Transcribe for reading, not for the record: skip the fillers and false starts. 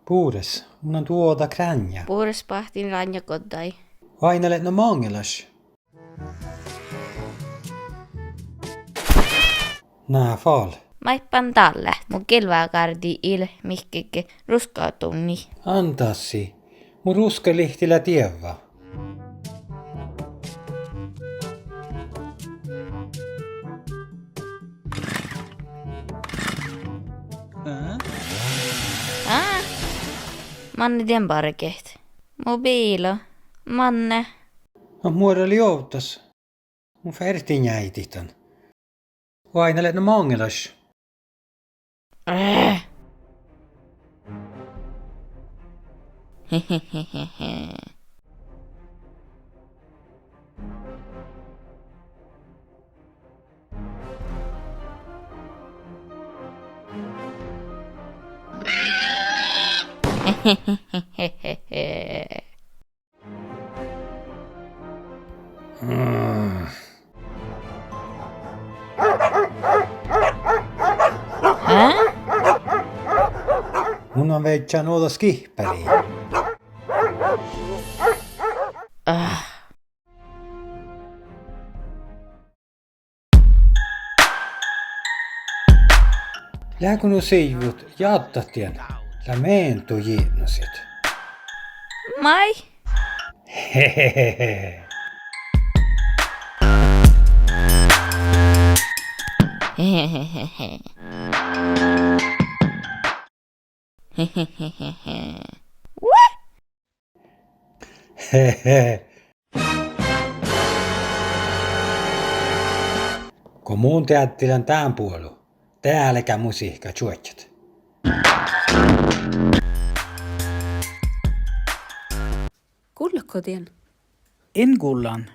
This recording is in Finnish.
Puures, mun on tuota kränjä. Puures pahtin ranjakotai. Vainale no mangelas. Nää fal. Maippan talle. Mun kilvaakardi mihkeke ruskautunni. Antassi. Mun ruske lihtilä tievä. Manne den barket. Mobiilo. Manne. No muodoli joutas. Mun färtin jäititan. Vainale no mangelas. Hehehehe. Mun on veitsään oota skihpäliin. Lääkunu siivut jattatien. Lä meentu jiinnosit. Mai. Hehehehe. Hehehehe. Hehehehe. What? Hehe. Kun muun teattilän tämän puolu, täälläkä musiikka juotsat. Kuuletko tien? En kuullaan.